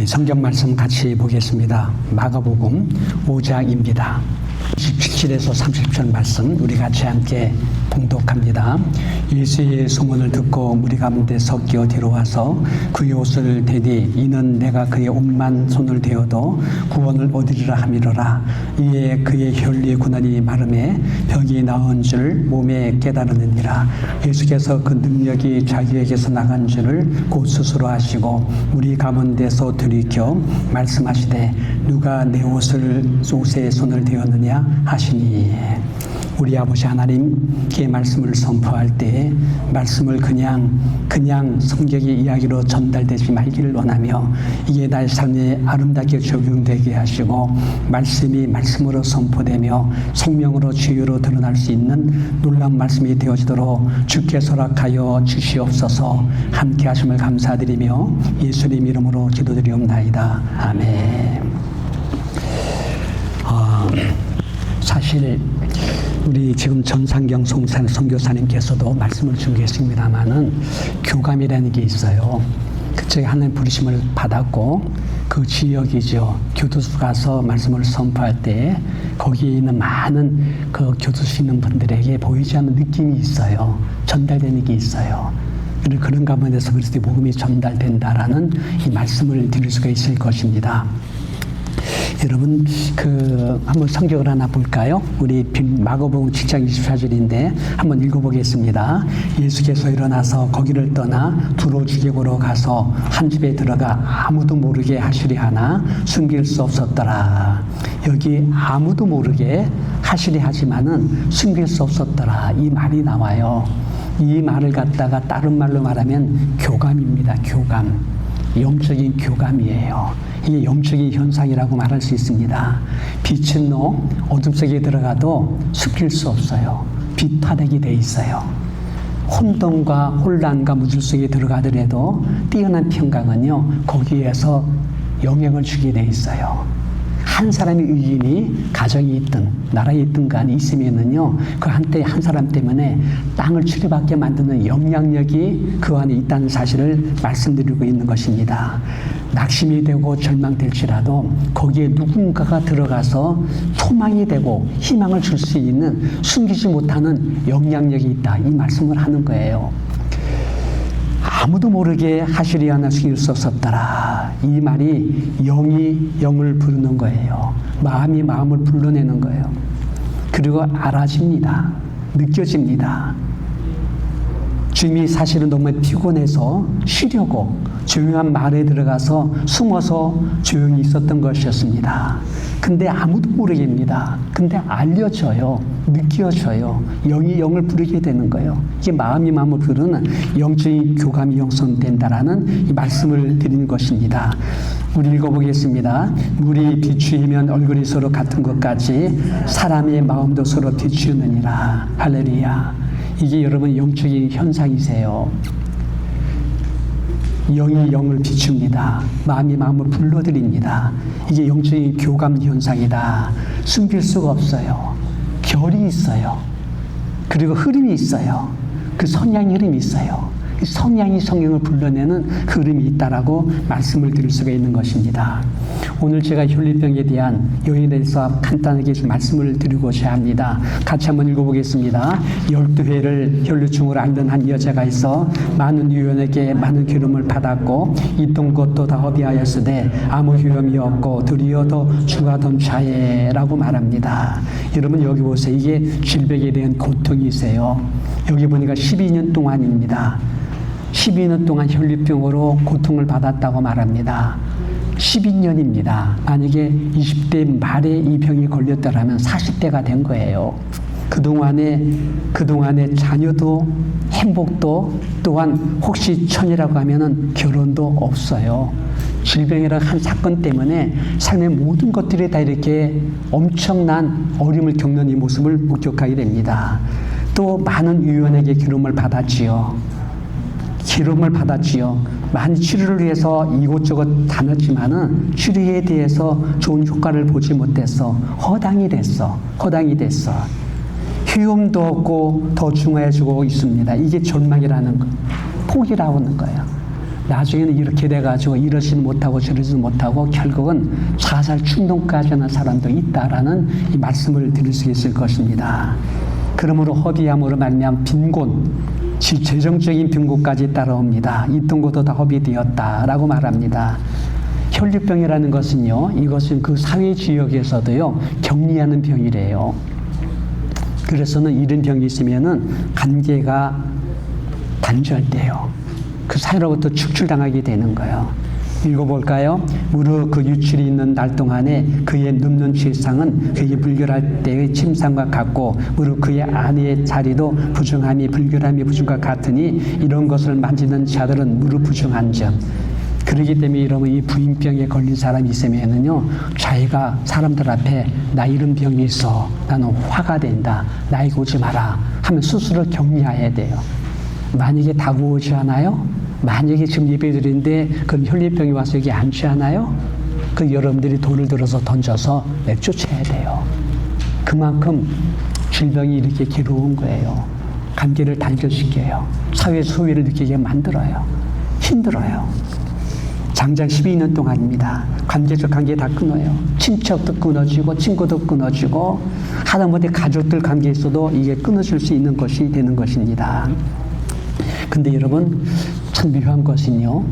우리 성경 말씀 같이 보겠습니다. 마가복음 5장입니다. 27절에서 30절 말씀 우리 같이 함께 봉독합니다. 예수의 소문을 듣고 무리 가운데 섞여 들어와서 그의 옷을 대니 이는 내가 그의 옷만 손을 대어도 구원을 얻으리라 함이로라. 이에 그의 혈류의 고난이 마름에 병이 나은 줄 몸에 깨달으느니라. 예수께서 그 능력이 자기에게서 나간 줄을 곧 스스로 하시고 무리 가운데서 들이켜 말씀하시되 누가 내 옷에 손을 대었느냐 하시니. 우리 아버지 하나님께 말씀을 선포할 때 말씀을 그냥 성경의 이야기로 전달되지 말기를 원하며 이게 나의 삶에 아름답게 적용되게 하시고 말씀이 말씀으로 선포되며 생명으로 치유로 드러날 수 있는 놀라운 말씀이 되어지도록 주께 허락하여 주시옵소서. 함께 하심을 감사드리며 예수님 이름으로 기도드리옵나이다. 아멘. 사실 우리 지금 전상경 선교사님께서도 말씀을 준 계십니다마는 교감이라는 게 있어요. 그쪽에 하나님 부르심을 받았고 그 지역이죠. 교도소 가서 말씀을 선포할 때 거기에 있는 많은 그 교도소 있는 분들에게 보이지 않는 느낌이 있어요. 전달되는 게 있어요. 그런 가운데서 그리스도의 복음이 전달된다라는 이 말씀을 드릴 수가 있을 것입니다. 여러분 한번 성경을 하나 볼까요? 우리 마가복음 7장 24절인데 한번 읽어보겠습니다. 예수께서 일어나서 거기를 떠나 두로 주객으로 가서 한 집에 들어가 아무도 모르게 하시리 하나 숨길 수 없었더라. 여기 아무도 모르게 하시리 하지만은 숨길 수 없었더라 이 말이 나와요. 이 말을 갖다가 다른 말로 말하면 교감입니다. 교감. 영적인 교감이에요. 이게 영적인 현상이라고 말할 수 있습니다. 빛은 어둠 속에 들어가도 숨길 수 없어요. 빛화되게 돼 있어요. 혼돈과 혼란과 무질 속에 들어가더라도 뛰어난 평강은요 거기에서 영향을 주게 돼 있어요. 한 사람의 의인이 가정이 있든 나라에 있든 간에 있으면은요 그 한때 한 사람 때문에 땅을 치료받게 만드는 영향력이 그 안에 있다는 사실을 말씀드리고 있는 것입니다. 낙심이 되고 절망될지라도 거기에 누군가가 들어가서 소망이 되고 희망을 줄 수 있는 숨기지 못하는 영향력이 있다 이 말씀을 하는 거예요. 아무도 모르게 하시리 하나 숨길 수 없었더라. 이 말이 영이 영을 부르는 거예요. 마음이 마음을 불러내는 거예요. 그리고 알아집니다. 느껴집니다. 주님이 사실은 너무 피곤해서 쉬려고 조용한 마을에 들어가서 숨어서 조용히 있었던 것이었습니다. 근데 아무도 모르겠습니다. 근데 알려져요. 느껴져요. 영이 영을 부르게 되는 거예요. 이게 마음이 마음을 부르는 영적인 교감이 형성된다라는 이 말씀을 드리는 것입니다. 우리 읽어보겠습니다. 물이 비추이면 얼굴이 서로 같은 것까지 사람의 마음도 서로 비추느니라. 할렐루야. 이게 여러분 영적인 현상이세요. 영이 영을 비춥니다. 마음이 마음을 불러들입니다. 이게 영적인 교감 현상이다. 숨길 수가 없어요. 결이 있어요. 그리고 흐름이 있어요. 그 성향의 흐름이 있어요. 성향이 성령을 불러내는 그 흐름이 있다라고 말씀을 드릴 수가 있는 것입니다. 오늘 제가 혈류병에 대한 요인에 대해서 간단하게 좀 말씀을 드리고자 합니다. 같이 한번 읽어보겠습니다. 12회를 혈류증으로 앓는 한 여자가 있어 많은 의원에게 많은 기름을 받았고 있던 것도 다 허비하였으되 아무 효험이 없고 도리어 더 중하던 자예라고 말합니다. 여러분 여기 보세요. 이게 질병에 대한 고통이세요. 여기 보니까 12년 동안입니다. 12년 동안 혈류병으로 고통을 받았다고 말합니다. 12년입니다. 만약에 20대 말에 이 병이 걸렸더라면 40대가 된 거예요. 그동안에 자녀도 행복도 또한 혹시 천이라고 하면은 결혼도 없어요. 질병이라는 한 사건 때문에 삶의 모든 것들이 다 이렇게 엄청난 어려움을 겪는 이 모습을 목격하게 됩니다. 또 많은 의원에게 기름을 받았지요. 많이 치료를 위해서 이곳저곳 다녔지만은 치료에 대해서 좋은 효과를 보지 못해서 허당이 됐어. 효험도 없고 더 중화해지고 있습니다. 이게 절망이라는 거, 포기라고 하는 거예요. 나중에는 이렇게 돼가지고 이러지는 못하고 저러지는 못하고 결국은 자살 충동까지 하는 사람도 있다라는 이 말씀을 드릴 수 있을 것입니다. 그러므로 허비함으로 말미암아 빈곤, 재정적인 빈곤까지 따라옵니다. 있던 것도 다 허비되었다라고 말합니다. 혈류병이라는 것은요, 이것은 그 사회 지역에서도요 격리하는 병이래요. 그래서는 이런 병이 있으면은 관계가 단절돼요. 그 사이로부터 축출당하게 되는 거예요. 읽어볼까요? 무릇 그 유출이 있는 날 동안에 그의 눕는 죄상은 그에게 불결할 때의 침상과 같고 무릇 그의 아내의 자리도 부정함이 불결함이 부정과 같으니 이런 것을 만지는 자들은 무릇 부정한 점. 그러기 때문에 여러분 이 부인병에 걸린 사람이 있으면은요 자기가 사람들 앞에 나 이런 병이 있어 나는 화가 된다 나에게 오지 마라 하면 스스로 격리해야 돼요. 만약에 다가오지 않아요? 만약에 지금 예배드리는데 그럼 혈류병이 와서 여기 앉지 않아요? 그 여러분들이 돌을 들어서 던져서 내쫓아야 돼요. 그만큼 질병이 이렇게 괴로운 거예요. 관계를 단절시켜요. 사회 소외를 느끼게 만들어요. 힘들어요. 장장 12년 동안입니다. 관계적 관계 다 끊어요. 친척도 끊어지고 친구도 끊어지고 하다못해 가족들 관계에서도 이게 끊어질 수 있는 것이 되는 것입니다. 근데 여러분 참 묘한 것은요.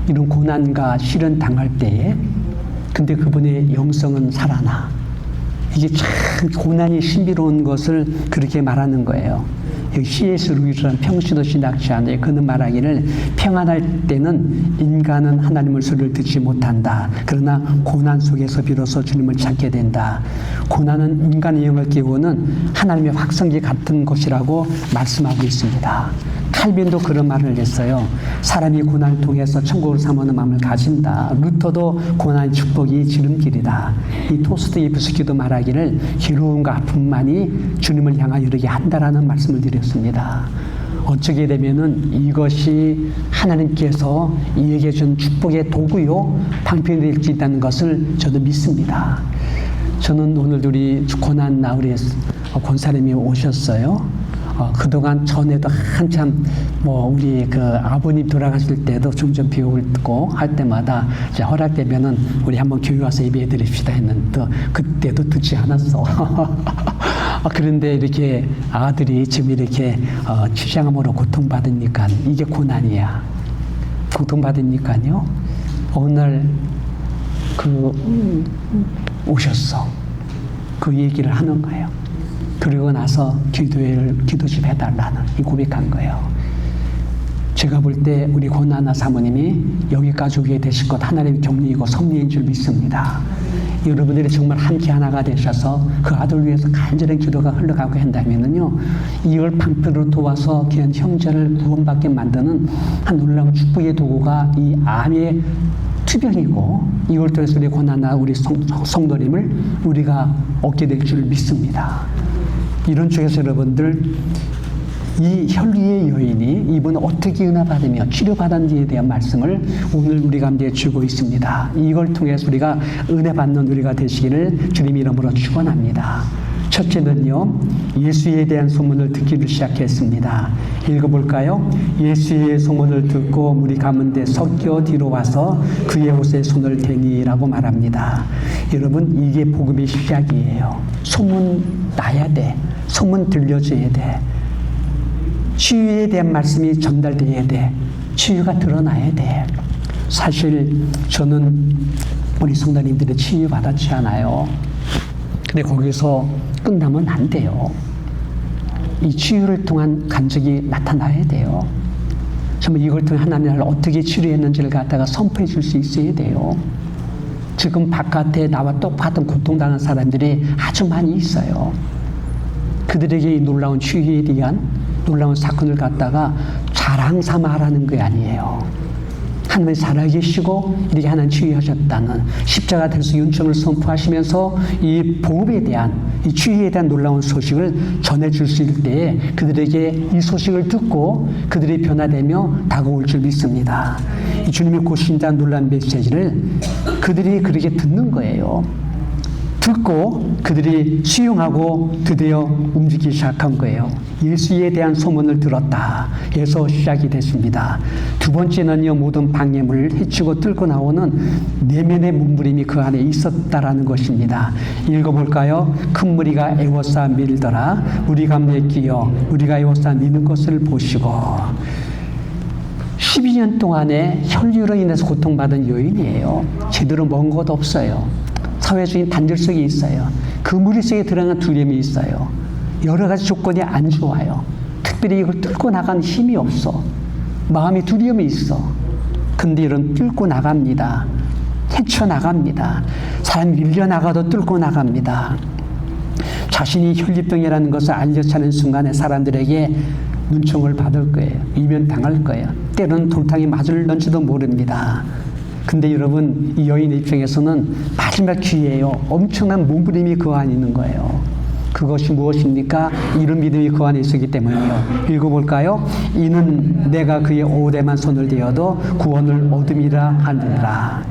이런 고난과 시련 당할 때에 근데 그분의 영성은 살아나. 이게 참 고난이 신비로운 것을 그렇게 말하는 거예요. C.S. 루이스라는 평시도 신학자인데 그는 말하기를 평안할 때는 인간은 하나님의 소리를 듣지 못한다. 그러나 고난 속에서 비로소 주님을 찾게 된다. 고난은 인간의 영을 깨우는 하나님의 확성기 같은 것이라고 말씀하고 있습니다. 칼빈도 그런 말을 했어요. 사람이 고난을 통해서 천국을 사모하는 마음을 가진다. 루터도 고난의 축복이 지름길이다. 이 도스토옙스키도 말하기를 괴로움과 아픔만이 주님을 향하여 이르게 한다라는 말씀을 드렸습니다. 어쩌게 되면은 이것이 하나님께서 이에게 준 축복의 도구요 방편이 될 수 있다는 것을 저도 믿습니다. 저는 오늘 우리 고난 나흘에 권사님이 오셨어요. 그동안 전에도 한참 우리 그 아버님 돌아가실 때도 종전 비용을 듣고 할 때마다 이제 허락되면은 우리 한번 교회 와서 예배 드립시다 했는데 그때도 듣지 않았어. 그런데 이렇게 아들이 지금 이렇게 치장암으로 고통받으니까 이게 고난이야. 고통받으니까요. 어느 날 오셨어. 그 얘기를 하는 거예요. 그리고 나서 기도 좀 해달라는 이 고백한 거예요. 제가 볼 때 우리 권하나 사모님이 여기까지 오게 되실 것 하나님의 격리이고 섭리인 줄 믿습니다. 여러분들이 정말 함께 하나가 되셔서 그 아들 위해서 간절한 기도가 흘러가고 한다면은요, 이걸 방편으로 도와서 귀한 형제를 구원받게 만드는 한 놀라운 축복의 도구가 이 암의 투병이고 이걸 통해서 우리 권하나 우리 성도님을 우리가 얻게 될 줄 믿습니다. 이런 쪽에서 여러분들 이 혈류의 여인이 이분을 어떻게 은혜받으며 치료받았는지에 대한 말씀을 오늘 우리 가운데 주고 있습니다. 이걸 통해서 우리가 은혜받는 우리가 되시기를 주님 이름으로 축원합니다. 첫째는요, 예수에 대한 소문을 듣기를 시작했습니다. 읽어볼까요? 예수의 소문을 듣고 무리 가운데 섞여 뒤로 와서 그의 옷에 손을 대니라고 말합니다. 여러분, 이게 복음의 시작이에요. 소문 나야 돼. 소문 들려줘야 돼. 치유에 대한 말씀이 전달돼야 돼. 치유가 드러나야 돼. 사실 저는 우리 성도님들이 치유 받았지 않아요. 근데 거기서 끝나면 안 돼요. 이 치유를 통한 간증이 나타나야 돼요. 정말 이걸 통해 하나님 나를 어떻게 치료했는지를 갖다가 선포해 줄 수 있어야 돼요. 지금 바깥에 나와 똑같은 고통당하는 사람들이 아주 많이 있어요. 그들에게 이 놀라운 치유에 대한 놀라운 사건을 갖다가 자랑 삼아 하라는 게 아니에요. 하나님이 살아계시고 이렇게 하나님 치유하셨다는 십자가 대수 윤청을 선포하시면서 이 복음에 대한 이 치유에 대한 놀라운 소식을 전해줄 수 있을 때에 그들에게 이 소식을 듣고 그들이 변화되며 다가올 줄 믿습니다. 이 주님이 고신다는 놀라운 메시지를 그들이 그렇게 듣는 거예요. 듣고 그들이 수용하고 드디어 움직이기 시작한 거예요. 예수에 대한 소문을 들었다. 에서 시작이 됐습니다. 두 번째는요, 모든 방해물을 해치고 뚫고 나오는 내면의 몸부림이 그 안에 있었다라는 것입니다. 읽어볼까요? 큰 무리가 애워싸 밀더라. 우리가 맡기어 우리가 애워싸 미는 것을 보시고. 12년 동안에 혈류로 인해서 고통받은 여인이에요. 제대로 먹은 것도 없어요. 사회적인 단절 속에 있어요. 그 무리 속에 들어간 두려움이 있어요. 여러 가지 조건이 안 좋아요. 특별히 이걸 뚫고 나가는 힘이 없어. 마음이 두려움이 있어. 근데 이런 뚫고 나갑니다. 헤쳐나갑니다. 사람 밀려나가도 뚫고 나갑니다. 자신이 혈류병이라는 것을 알려차는 순간에 사람들에게 눈총을 받을 거예요. 이면당할 거예요. 때로는 돌탕에 맞을런지도 모릅니다. 근데 여러분, 이 여인의 입장에서는 마지막 기회예요. 엄청난 몸부림이 그 안에 있는 거예요. 그것이 무엇입니까? 이런 믿음이 그 안에 있었기 때문이에요. 읽어볼까요? 이는 내가 그의 옷에만 손을 대어도 구원을 얻음이라 하느니라.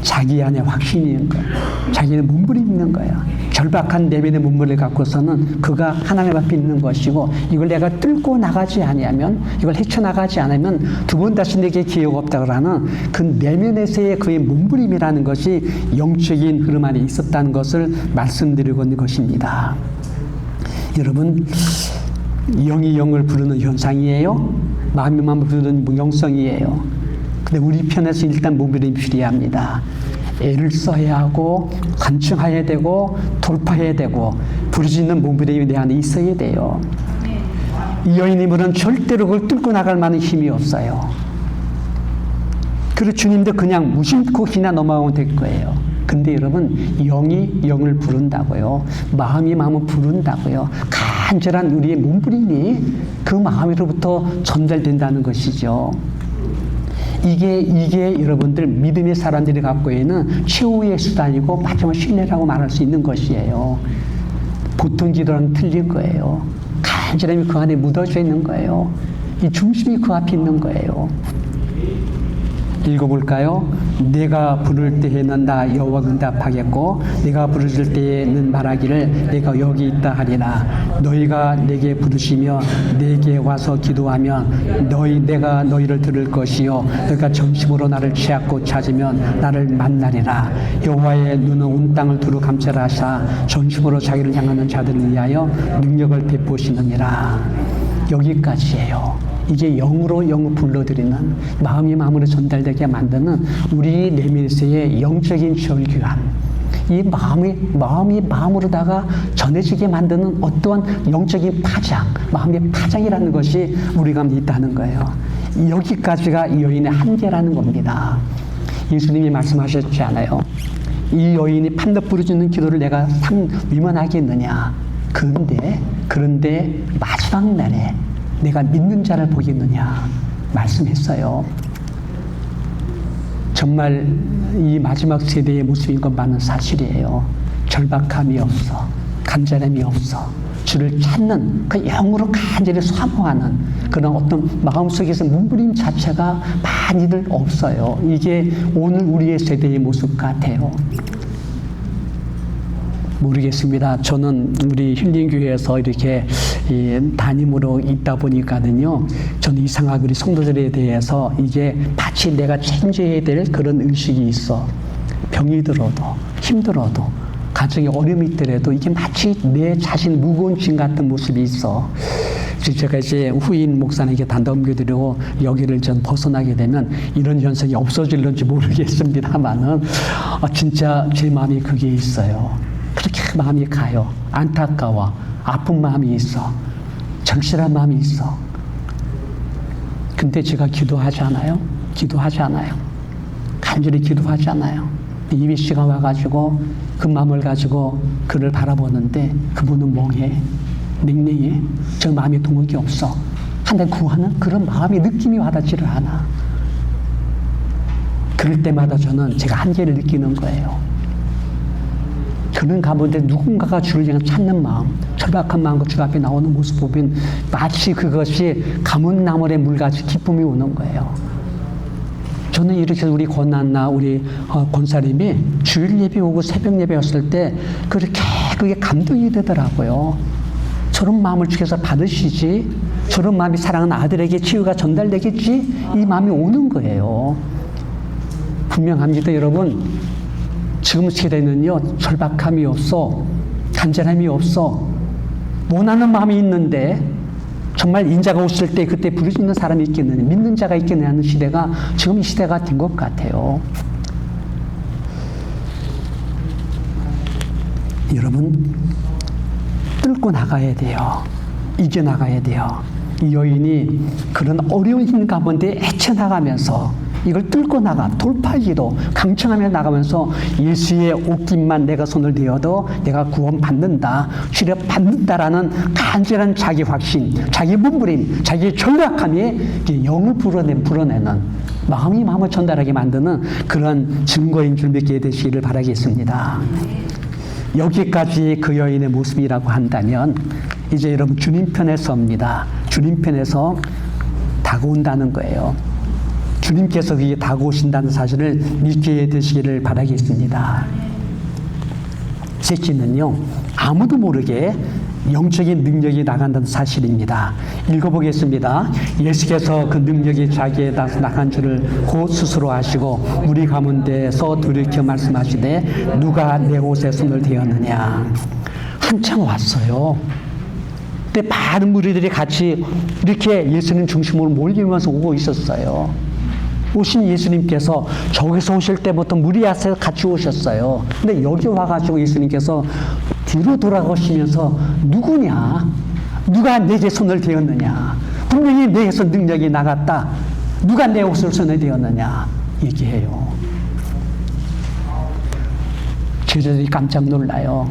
자기 안에 확신이 있는 거예요. 자기는 몸부림이 있는 거예요. 절박한 내면의 몸부림을 갖고서는 그가 하나님 앞에 있는 것이고, 이걸 내가 뚫고 나가지 아니하면, 이걸 헤쳐나가지 않으면 두 번 다시 내게 기회가 없다고 하는 그 내면에서의 그의 몸부림이라는 것이 영적인 흐름 안에 있었다는 것을 말씀드리고 있는 것입니다. 여러분, 영이 영을 부르는 현상이에요. 마음이 마음을 부르는 영성이에요. 근데 우리 편에서 일단 몸부림이 필요합니다. 애를 써야 하고 간증해야 되고 돌파해야 되고 부르짖는 몸부림이 내 안에 있어야 돼요. 이 여인님은 절대로 그걸 뚫고 나갈 만한 힘이 없어요. 그래서 주님도 그냥 무심코 지나 넘어가면 될 거예요. 근데 여러분, 영이 영을 부른다고요. 마음이 마음을 부른다고요. 간절한 우리의 몸부림이 그 마음으로부터 전달된다는 것이죠. 이게 여러분들 믿음의 사람들이 갖고 있는 최후의 수단이고 마지막 신뢰라고 말할 수 있는 것이에요. 보통 기도랑 틀린 거예요. 간절함이 그 안에 묻어져 있는 거예요. 이 중심이 그 앞에 있는 거예요. 읽어볼까요? 내가 부를 때에는 나 여호와가 응답하겠고 내가 부르실 때에는 말하기를 내가 여기 있다 하리라. 너희가 내게 부르시며 내게 와서 기도하면 내가 너희를 들을 것이요 너희가 전심으로 나를 취하고 찾으면 나를 만나리라. 여호와의 눈은 온 땅을 두루 감찰 하사 전심으로 자기를 향하는 자들을 위하여 능력을 베푸시느니라. 여기까지예요. 이제 영으로 영을 불러들이는 마음이 마음으로 전달되게 만드는 우리 내면에서의 영적인 절규함. 이 마음이 마음으로다가 전해지게 만드는 어떠한 영적인 파장, 마음의 파장이라는 것이 우리 가운데 있다는 거예요. 여기까지가 이 여인의 한계라는 겁니다. 예수님이 말씀하셨지 않아요? 이 여인이 판덕 부르짖는 기도를 내가 위문하겠느냐. 그런데 마지막 날에 내가 믿는 자를 보겠느냐 말씀했어요. 정말 이 마지막 세대의 모습인 것만은 사실이에요. 절박함이 없어, 간절함이 없어, 주를 찾는 그 영으로 간절히 사모하는 그런 어떤 마음속에서 몸부림 자체가 많이들 없어요. 이게 오늘 우리의 세대의 모습 같아요. 모르겠습니다. 저는 우리 힐링교회에서 이렇게 담임으로 있다 보니까는요, 저는 이상하게 우리 성도들에 대해서 이게 마치 내가 책임져야 될 그런 의식이 있어. 병이 들어도, 힘들어도, 가정에 어려움이 있더라도 이게 마치 내 자신 무거운 짐 같은 모습이 있어. 제가 이제 후임 목사님에게 단독 옮겨드리고 여기를 전 벗어나게 되면 이런 현상이 없어질는지 모르겠습니다만은 진짜 제 마음이 그게 있어요. 그렇게 마음이 가요. 안타까워. 아픈 마음이 있어. 절실한 마음이 있어. 근데 제가 기도하지 않아요? 간절히 기도하지 않아요. 이미 씨가 와가지고 그 마음을 가지고 그를 바라보는데 그분은 멍해. 냉랭해. 저 마음에 동역이 없어. 하나님 구하는 그런 마음의 느낌이 와닿지를 않아. 그럴 때마다 저는 제가 한계를 느끼는 거예요. 그런 가운데 누군가가 주를 향해 찾는 마음, 절박한 마음과 주 앞에 나오는 모습 보면 마치 그것이 가문나물의 물같이 기쁨이 오는 거예요. 저는 이렇게 우리 권한나 우리 권사님이 주일 예배 오고 새벽 예배 왔을 때 그렇게 그게 감동이 되더라고요. 저런 마음을 주께서 받으시지, 저런 마음이 사랑하는 아들에게 치유가 전달되겠지, 이 마음이 오는 거예요. 분명합니다, 여러분. 지금 세대는요, 절박함이 없어, 간절함이 없어, 원하는 마음이 있는데 정말 인자가 오실 때 그때 부르짖는 사람이 있겠느냐, 믿는 자가 있겠느냐 하는 시대가 지금 이 시대가 된 것 같아요. 여러분, 뚫고 나가야 돼요. 이겨나가야 돼요. 이 여인이 그런 어려운 힘 가운데 헤쳐나가면서 이걸 뚫고 나가 돌파기도 강청하며 나가면서 예수의 옷깃만 내가 손을 대어도 내가 구원받는다, 치료받는다라는 간절한 자기 확신, 자기 몸부림, 자기의 절박함이 영을 불어내는 마음을 전달하게 만드는 그런 증거인 줄 믿게 되시기를 바라겠습니다. 여기까지 그 여인의 모습이라고 한다면 이제 여러분 주님 편에 섭니다. 주님 편에서 다가온다는 거예요. 주님께서 그게 다가오신다는 사실을 믿게 되시기를 바라겠습니다. 셋째는요, 아무도 모르게 영적인 능력이 나간다는 사실입니다. 읽어보겠습니다. 예수께서 그 능력이 자기에다 나간 줄을 곧 스스로 아시고 우리 가운데서 돌이켜 말씀하시되 누가 내 옷에 손을 대었느냐. 한참 왔어요. 근데 많은 무리들이 같이 이렇게 예수님 중심으로 몰리면서 오고 있었어요. 오신 예수님께서 저기서 오실 때부터 무리 앞에서 같이 오셨어요. 근데 여기 와가지고 예수님께서 뒤로 돌아가시면서 누구냐? 누가 내게 손을 대었느냐? 분명히 내게서 능력이 나갔다. 누가 내 옷을 손에 대었느냐? 얘기해요. 제자들이 깜짝 놀라요.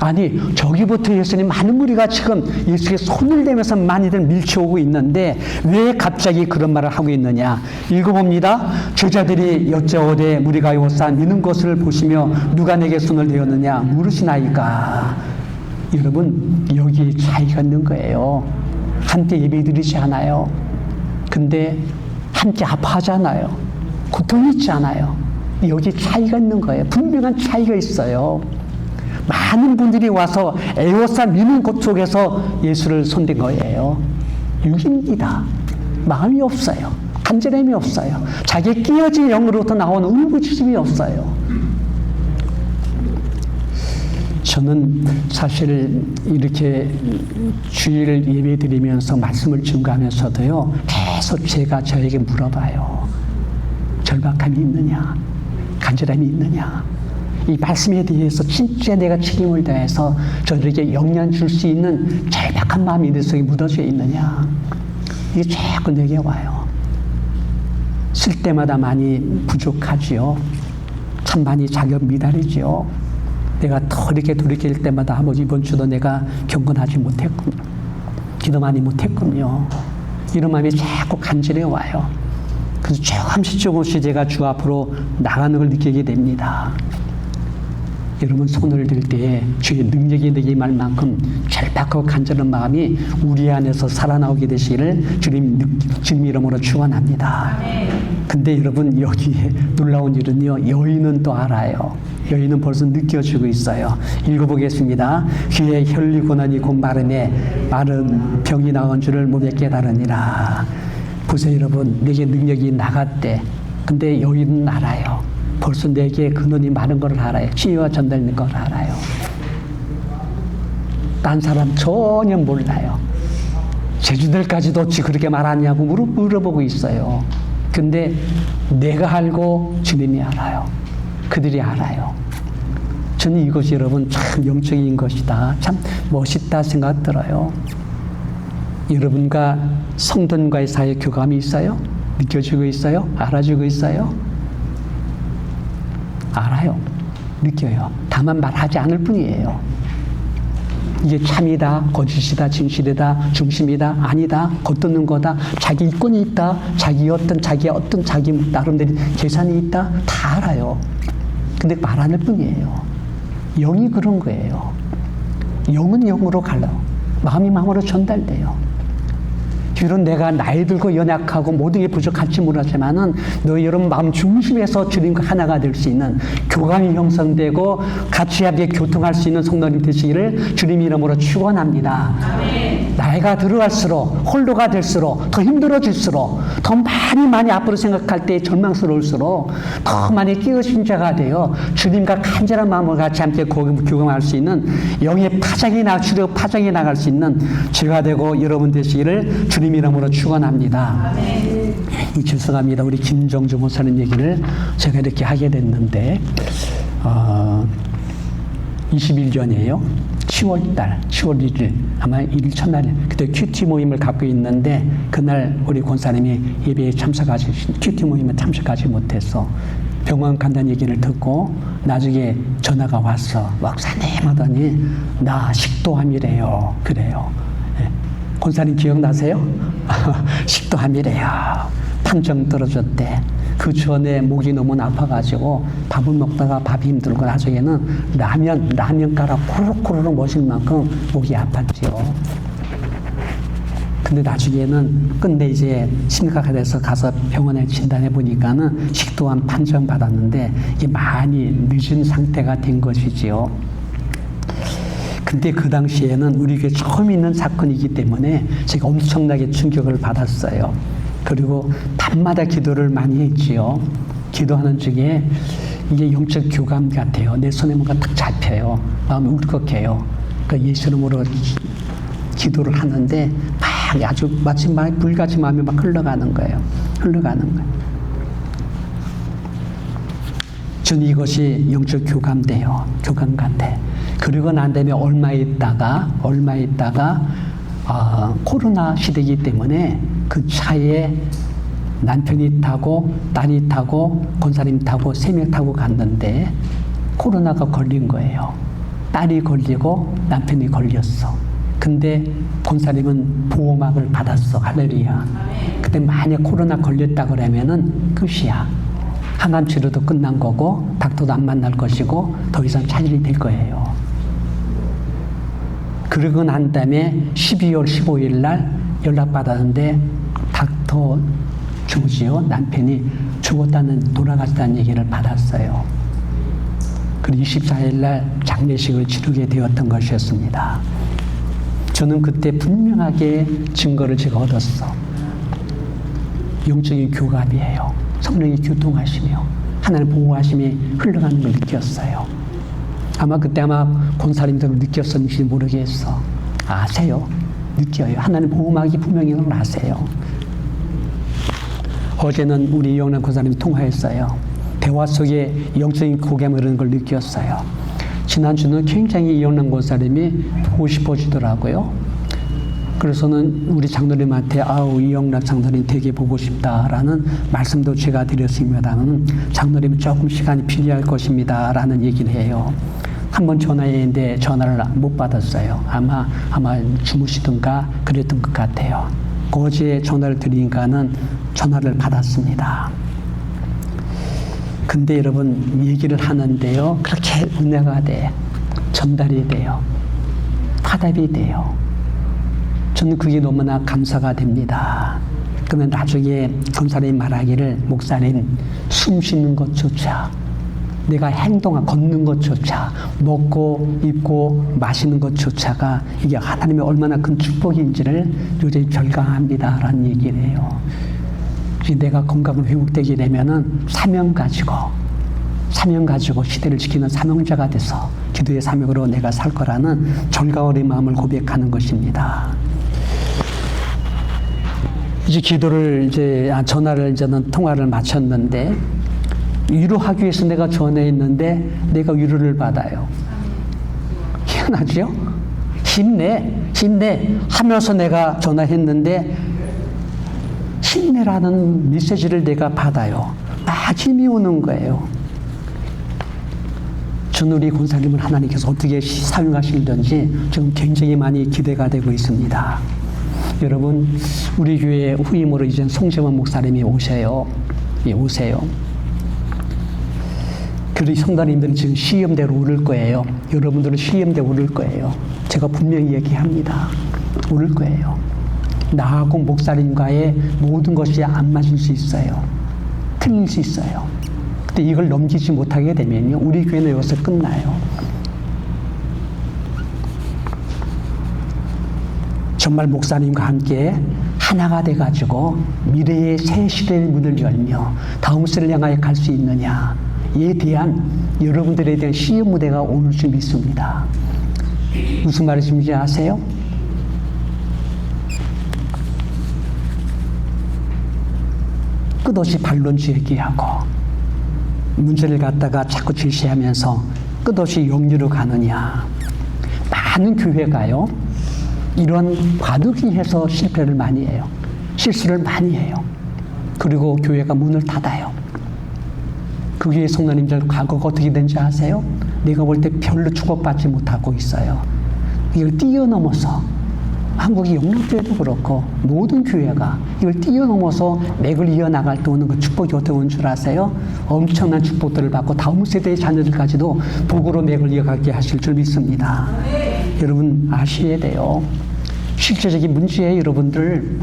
아니, 저기부터 예수님 많은 무리가 지금 예수께 손을 대면서 많이들 밀쳐오고 있는데 왜 갑자기 그런 말을 하고 있느냐. 읽어봅니다. 제자들이 여짜오되 무리가 오사 미는 것을 보시며 누가 내게 손을 대었느냐 물으시나이까. 여러분, 여기 차이가 있는 거예요. 한때 예배드리지 않아요. 근데 함께 아파하잖아요. 고통이 있잖아요. 여기 차이가 있는 거예요. 분명한 차이가 있어요. 많은 분들이 와서 에워싸 미는 곳 속에서 예수를 손댄 거예요. 육입니다. 마음이 없어요. 간절함이 없어요. 자기 끼어진 영으로부터 나오는 울부짖음이 없어요. 저는 사실 이렇게 주일 예배 드리면서 말씀을 증거하면서도요, 계속 제가 저에게 물어봐요. 절박함이 있느냐? 간절함이 있느냐? 이 말씀에 대해서 진짜 내가 책임을 다해서 저들에게 영향 줄 수 있는 절박한 마음이 내 속에 묻어져 있느냐. 이게 자꾸 내게 와요. 쓸 때마다 많이 부족하지요. 참 많이 자격 미달이지요. 내가 더 이렇게 돌이킬 때마다 아버지 이번 주도 내가 경건하지 못했군요. 기도 많이 못했군요. 이런 마음이 자꾸 간절해 와요. 그래서 조금씩 제가 주 앞으로 나가는 걸 느끼게 됩니다. 여러분, 손을 들 때 주의 능력이 되게 말 만큼 절박하고 간절한 마음이 우리 안에서 살아나오게 되시기를 주님 이름으로 축원합니다. 근데 여러분, 여기에 놀라운 일은요, 여인은 또 알아요. 여인은 벌써 느껴지고 있어요. 읽어보겠습니다. 귀에 혈류 고난이 곧 마른 병이 나온 줄을 몸에 깨달으니라. 보세요, 여러분, 내게 능력이 나갔대. 근데 여인은 알아요. 벌써 내게 근원이 많은 걸 알아요. 치유가 전달된 걸 알아요. 딴 사람 전혀 몰라요. 제주들까지도 그렇게 말하냐고 물어보고 있어요. 근데 내가 알고 주님이 알아요. 그들이 알아요. 저는 이것이 여러분 참 영적인 것이다. 참 멋있다 생각 들어요. 여러분과 성도님과의 사이에 교감이 있어요? 느껴지고 있어요? 알아주고 있어요? 알아요. 느껴요. 다만 말하지 않을 뿐이에요. 이게 참이다, 거짓이다, 진실이다, 중심이다, 아니다, 겉도는 거다, 자기 이권이 있다, 자기의 어떤 자기 나름대로 계산이 있다, 다 알아요. 근데 말 안 할 뿐이에요. 영이 그런 거예요. 영은 영으로 갈라. 마음이 마음으로 전달돼요. 비록 내가 나이 들고 연약하고 모든 게 부족할지 모르지만은 너희 여러분 마음 중심에서 주님과 하나가 될 수 있는 교감이 형성되고 같이 함께 교통할 수 있는 성도님 되시기를 주님 이름으로 축원합니다. 나이가 들어갈수록 홀로가 될수록 더 힘들어질수록 더 많이 앞으로 생각할 때 절망스러울수록 더 많이 깨어진 자가 되어 주님과 간절한 마음으로 같이 함께 교감할 수 있는 영의 파장이 주력 파장이 나갈 수 있는 제가 되고 여러분 되시기를 주님 이름으로 축원합니다. 이 죄송합니다. 우리 김정주 목사님 얘기를 제가 이렇게 하게 됐는데 20일 전이에요. 10월 1일 아마 1일 첫날 그때 큐티 모임을 갖고 있는데 그날 우리 권사님이 예배에 큐티 모임에 참석하지 못해서 병원 간다는 얘기를 듣고 나중에 전화가 왔어. 목사님 하더니 나 식도암이래요. 그래요. 예. 권사님 기억나세요? 식도암이래요. 판정 떨어졌대. 그 전에 목이 너무 아파가지고 밥을 먹다가 밥이 힘들고 나중에는 라면 가라 코로코로 마실 만큼 목이 아팠지요. 근데 나중에는 끝내 이제 심각하게 돼서 가서 병원에 진단해 보니까는 식도암 판정 받았는데 이게 많이 늦은 상태가 된 것이지요. 근데 그 당시에는 우리 교회 처음 있는 사건이기 때문에 제가 엄청나게 충격을 받았어요. 그리고 밤마다 기도를 많이 했지요. 기도하는 중에 이게 영적 교감 같아요. 내 손에 뭔가 딱 잡혀요. 마음이 울컥해요. 그러니까 예수 이름으로 기도를 하는데 막 아주 마치 불같이 마음이 막 흘러가는 거예요. 전 이것이 영적 교감돼요. 교감 같아. 그리고 난 다음에 얼마 있다가 코로나 시대이기 때문에 그 차에 남편이 타고 딸이 타고 권사님 타고 3명 타고 갔는데 코로나가 걸린 거예요. 딸이 걸리고 남편이 걸렸어. 근데 권사님은 보호막을 받았어. 할렐루야. 근데 만약 코로나 걸렸다 그러면은 끝이야. 항암 치료도 끝난 거고 닥터도 안 만날 것이고 더 이상 차질이 될 거예요. 그러고 난 다음에 12월 15일 날 연락받았는데 닥터 조지요 남편이 돌아갔다는 얘기를 받았어요. 그리고 24일 날 장례식을 치르게 되었던 것이었습니다. 저는 그때 분명하게 증거를 제가 얻었어. 영적인 교감이에요. 성령이 교통하시며 하나님 보호하심이 흘러가는 걸 느꼈어요. 그때 권사님들은 느꼈었는지 모르겠어. 아세요? 느껴요. 하나님 보호막이 분명히 아세요. 어제는 우리 이영란 권사님이 통화했어요. 대화 속에 영적인 교감을 이런 걸 느꼈어요. 지난주는 굉장히 이영란 권사님이 보고 싶어지더라고요. 그래서는 우리 장로님한테 이영란 장로님 되게 보고 싶다라는 말씀도 제가 드렸습니다만 장로님은 조금 시간이 필요할 것입니다 라는 얘기를 해요. 한번 전화했는데 전화를 못 받았어요. 아마 주무시든가 그랬던 것 같아요. 어제 전화를 드리니까는 전화를 받았습니다. 근데 여러분 얘기를 하는데요. 그렇게 은혜가 돼. 전달이 돼요. 화답이 돼요. 저는 그게 너무나 감사가 됩니다. 그러면 나중에 권사님이 말하기를 목사님 숨 쉬는 것조차 내가 걷는 것조차 먹고 입고 마시는 것조차가 이게 하나님의 얼마나 큰 축복인지를 요즘 절감합니다 라는 얘기를 해요. 내가 건강을 회복되게 되면은 사명 가지고 시대를 지키는 사명자가 돼서 기도의 사명으로 내가 살 거라는 절가어린 마음을 고백하는 것입니다. 이제 전화를 통화를 마쳤는데 위로하기 위해서 내가 전화했는데 내가 위로를 받아요. 희한하죠? 힘내 하면서 내가 전화했는데 힘내라는 메시지를 내가 받아요. 막 힘이 오는 거예요. 저는 우리 권사님을 하나님께서 어떻게 사용하실는지 지금 굉장히 많이 기대가 되고 있습니다. 여러분 우리 교회 후임으로 이제 송재원 목사님이 오세요. 그리고 성도님들은 지금 시험대로 오를 거예요. 여러분들은 시험대로 오를 거예요. 제가 분명히 얘기합니다. 오를 거예요. 나하고 목사님과의 모든 것이 안 맞을 수 있어요. 틀릴 수 있어요. 근데 이걸 넘기지 못하게 되면요, 우리 교회는 여기서 끝나요. 정말 목사님과 함께 하나가 돼가지고 미래의 새 시대의 문을 열며 다음 세대를 향하여 갈 수 있느냐에 대한 여러분들에 대한 시험 무대가 오늘 줄 믿습니다. 무슨 말씀인지 아세요? 끝없이 반론주 얘기하고 문제를 갖다가 자꾸 제시하면서 끝없이 영리로 가느냐. 많은 교회가요, 이런 과도기해서 실패를 많이 해요. 실수를 많이 해요. 그리고 교회가 문을 닫아요. 그 교회 성도님들 과거가 어떻게 된지 아세요? 내가 볼 때 별로 축복받지 못하고 있어요. 이걸 뛰어넘어서 한국의 영락교회도 그렇고 모든 교회가 이걸 뛰어넘어서 맥을 이어나갈 때 오는 그 축복이 어떻게 오는 줄 아세요? 엄청난 축복들을 받고 다음 세대의 자녀들까지도 복으로 맥을 이어가게 하실 줄 믿습니다. 여러분 아셔야 돼요. 실제적인 문제에 여러분들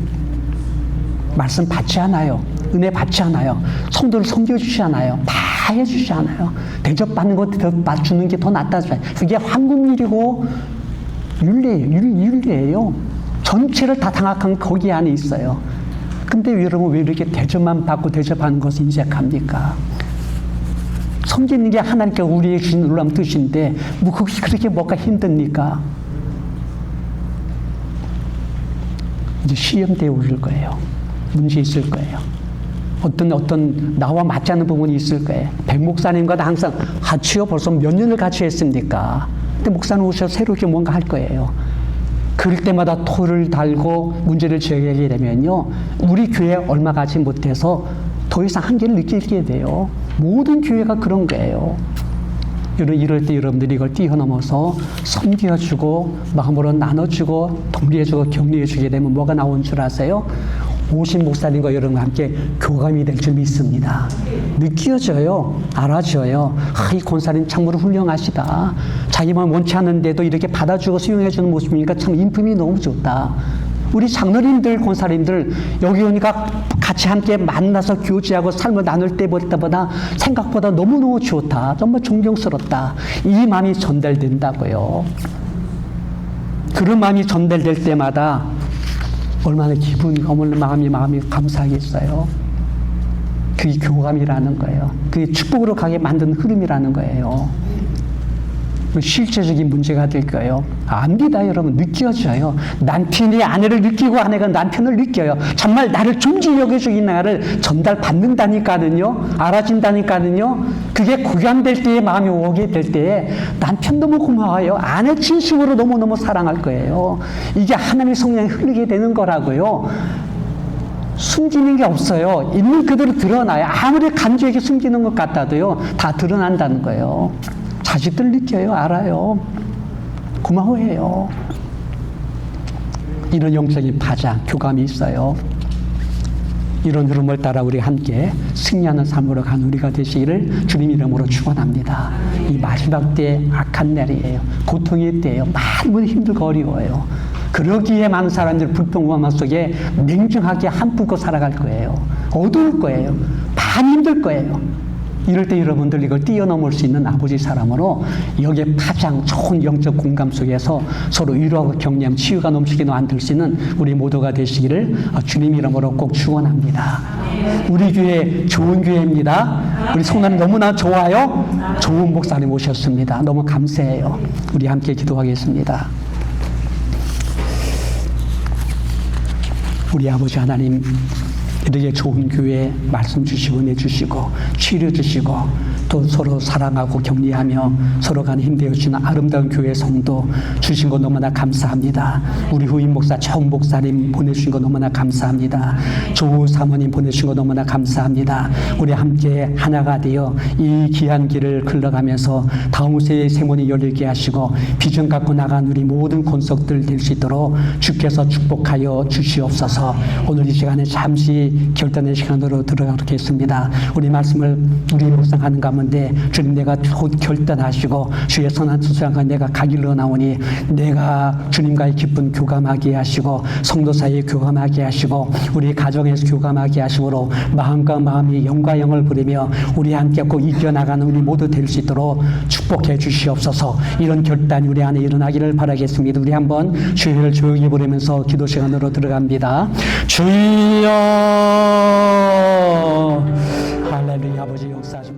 말씀 받지 않아요. 은혜 받지 않아요. 성도를 섬겨주지 않아요. 다 해주지 않아요. 대접받는 것 더 주는 게 더 낫다잖아요. 그게 황금일이고 윤리예요. 전체를 다 장악한 거기 안에 있어요. 근데 여러분 왜 이렇게 대접만 받고 대접하는 것을 인색합니까? 섬기는 게 하나님께 우리에게 주신 놀라운 뜻인데 뭐 그것이 그렇게 뭐가 힘듭니까? 이제 시험대에 오를 거예요. 문제 있을 거예요. 어떤 나와 맞지 않는 부분이 있을 거예요. 백 목사님과도 항상 같이요. 벌써 몇 년을 같이 했습니까? 근데 목사님 오셔서 새롭게 뭔가 할 거예요. 그럴 때마다 토를 달고 문제를 제기하게 되면요, 우리 교회 얼마 가지 못해서 더 이상 한계를 느끼게 돼요. 모든 교회가 그런 거예요. 이럴 때 여러분들이 이걸 뛰어넘어서 섬겨주고 마음으로 나눠주고 독려해주고 격려해주게 되면 뭐가 나온 줄 아세요? 오신 목사님과 여러분과 함께 교감이 될 줄 믿습니다. 느껴져요. 알아져요. 이 권사님 참으로 훌륭하시다. 자기만 원치 않는데도 이렇게 받아주고 수용해주는 모습이니까 참 인품이 너무 좋다. 우리 장로님들, 권사님들 여기 오니까 같이 함께 만나서 교제하고 삶을 나눌 때보다 생각보다 너무너무 좋다. 정말 존경스럽다. 이 마음이 전달된다고요. 그런 마음이 전달될 때마다 얼마나 마음이 감사하겠어요. 그게 교감이라는 거예요. 그게 축복으로 가게 만드는 흐름이라는 거예요. 실제적인 문제가 될 거예요. 압니다, 여러분. 느껴져요. 남편이 아내를 느끼고 아내가 남편을 느껴요. 정말 나를 존중히 여겨주기 나를 전달받는다니까는요. 알아진다니까는요. 그게 구현될 때에 마음이 오게 될 때에 남편 너무 고마워요. 아내 진심으로 너무너무 사랑할 거예요. 이게 하나님의 성령이 흐르게 되는 거라고요. 숨기는 게 없어요. 있는 그대로 드러나요. 아무리 간주하게 숨기는 것 같아도요. 다 드러난다는 거예요. 자식들 느껴요. 알아요. 고마워해요. 이런 영적인 파장, 교감이 있어요. 이런 흐름을 따라 우리 함께 승리하는 삶으로 간 우리가 되시기를 주님 이름으로 축원합니다. 이 마지막 때 악한 날이에요. 고통의 때예요. 많은 분이 힘들고 어려워요. 그러기에 많은 사람들이 불평과 속에 냉정하게 한풀고 살아갈 거예요. 어두울 거예요. 많이 힘들 거예요. 이럴 때 여러분들 이걸 뛰어넘을 수 있는 아버지 사람으로 여기에 파장 좋은 영적 공감 속에서 서로 위로하고 격려하면 치유가 넘치게 만들 수 있는 우리 모두가 되시기를 주님 이름으로 꼭 축원합니다. 우리 교회 좋은 교회입니다. 우리 성도님 너무나 좋아요. 좋은 목사님 오셨습니다. 너무 감사해요. 우리 함께 기도하겠습니다. 우리 아버지 하나님, 이렇게 좋은 교회 말씀 주시고 은혜 주시고 치료 주시고 또 서로 사랑하고 격려하며 서로 간에 힘되어 주시는 아름다운 교회 성도 주신 거 너무나 감사합니다. 우리 후임 목사 정 목사님 보내주신 거 너무나 감사합니다. 조 사모님 보내주신 거 너무나 감사합니다. 우리 함께 하나가 되어 이 귀한 길을 흘러가면서 다음 세대의 생문이 열리게 하시고 비전 갖고 나간 우리 모든 권속들 될 수 있도록 주께서 축복하여 주시옵소서. 오늘 이 시간에 잠시 결단의 시간으로 들어가겠습니다. 우리 말씀을 우리 묵상하는 가운데 있었는데 주님 내가 곧 결단하시고 주의 선한 수수양과 내가 가길로 나오니 내가 주님과의 기쁜 교감하게 하시고 성도 사이에 교감하게 하시고 우리 가정에서 교감하게 하심으로 마음과 마음이 영과 영을 부리며 우리 함께 꼭 이겨나가는 우리 모두 될 수 있도록 축복해 주시옵소서. 이런 결단이 우리 안에 일어나기를 바라겠습니다. 우리 한번 주의를 조용히 부르면서 기도 시간으로 들어갑니다. 주여 할렐루야. 아버지 역사하십니다.